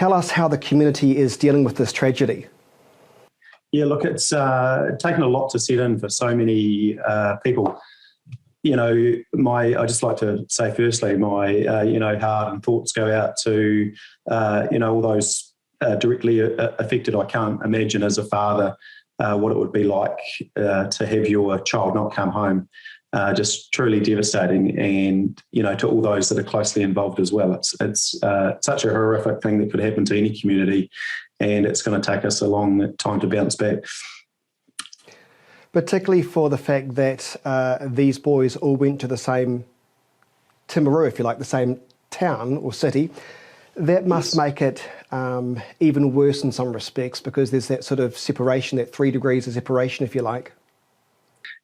Tell us how the community is dealing with this tragedy. Yeah, look, it's taken a lot to set in for so many people. I just like to say firstly, my heart and thoughts go out to all those directly affected. I can't imagine as a father what it would be like to have your child not come home. Just truly devastating, and to all those that are closely involved as well. It's such a horrific thing that could happen to any community, and it's going to take us a long time to bounce back. Particularly for the fact that these boys all went to the same Timaru, if you like, the same town or city. That must make it even worse in some respects, because there's that sort of separation, that 3 degrees of separation, if you like.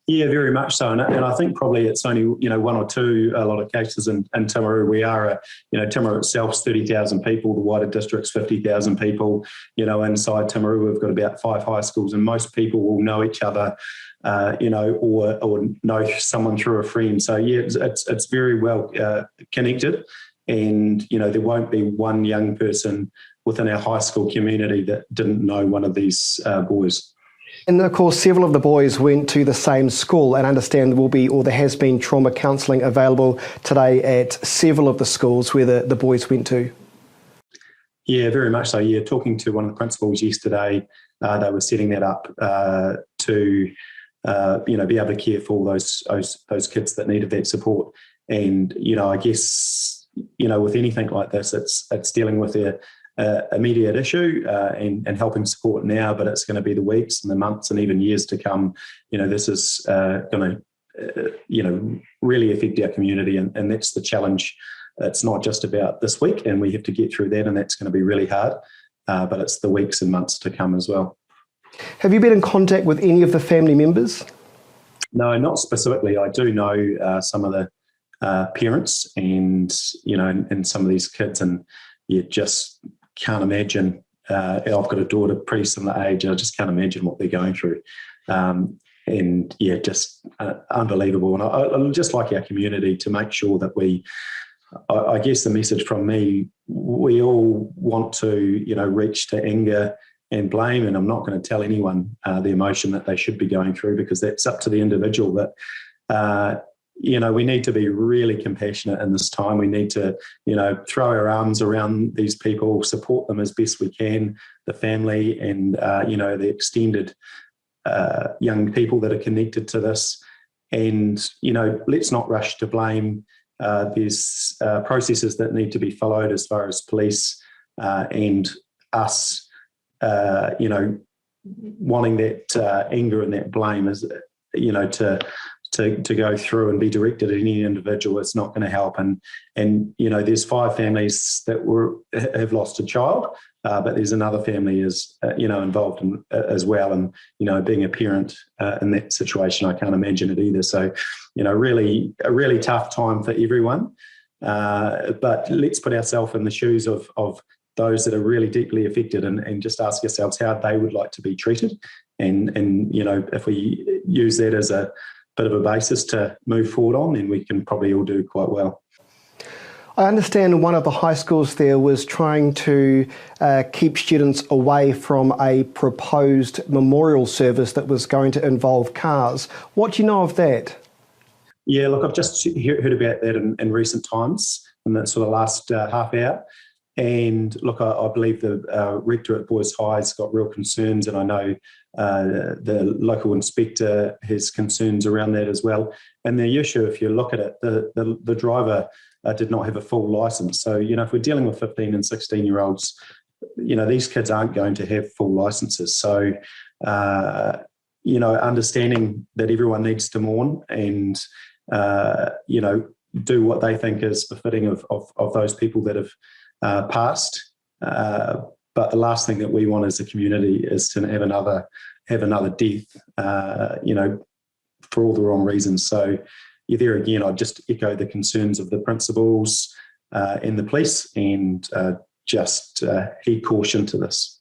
Yeah, very much so. And I think probably it's only, one or two, a lot of cases in Timaru. We are, Timaru itself's 30,000 people, the wider district's 50,000 people. Inside Timaru, we've got about 5 high schools, and most people will know each other, or know someone through a friend. So, yeah, it's very well connected. And, there won't be one young person within our high school community that didn't know one of these boys. And of course, several of the boys went to the same school, and I understand there has been trauma counselling available today at several of the schools where the boys went to. Yeah, very much so. Yeah, talking to one of the principals yesterday, they were setting that up to be able to care for all those kids that needed that support. And I guess with anything like this, it's dealing with their immediate issue and helping support now, but it's going to be the weeks and the months and even years to come. This is going to really affect our community, and that's the challenge. It's not just about this week, and we have to get through that, and that's going to be really hard, but it's the weeks and months to come as well. Have you been in contact with any of the family members? No, not specifically. I do know some of the parents and some of these kids, and just can't imagine. I've got a daughter pretty similar age. I just can't imagine what they're going through. Just unbelievable. And I just like our community to make sure that I guess the message from me, we all want to, reach to anger and blame. And I'm not going to tell anyone the emotion that they should be going through, because that's up to the individual. But we need to be really compassionate in this time. We need to, throw our arms around these people, support them as best we can, the family and, the extended young people that are connected to this. And, let's not rush to blame. There's processes that need to be followed as far as police and us, wanting that anger and that blame is, to go through and be directed at any individual. It's not going to help. And there's 5 families that have lost a child, but there's another family is involved as well. And being a parent in that situation, I can't imagine it either. So really a really tough time for everyone. But let's put ourselves in the shoes of those that are really deeply affected, and just ask ourselves how they would like to be treated. And if we use that as a bit of a basis to move forward on, then we can probably all do quite well. I understand one of the high schools there was trying to keep students away from a proposed memorial service that was going to involve cars. What do you know of that? Yeah, look, I've just heard about that in recent times, in the sort of last half hour. And look, I believe the rector at Boys High has got real concerns, and I know the local inspector has concerns around that as well. And the issue, if you look at it, the driver did not have a full licence. So, if we're dealing with 15 and 16-year-olds, these kids aren't going to have full licences. So, understanding that everyone needs to mourn and, do what they think is befitting of those people that have passed, but the last thing that we want as a community is to have another death, for all the wrong reasons. So, there again, I'd just echo the concerns of the principals and the police, and just heed caution to this.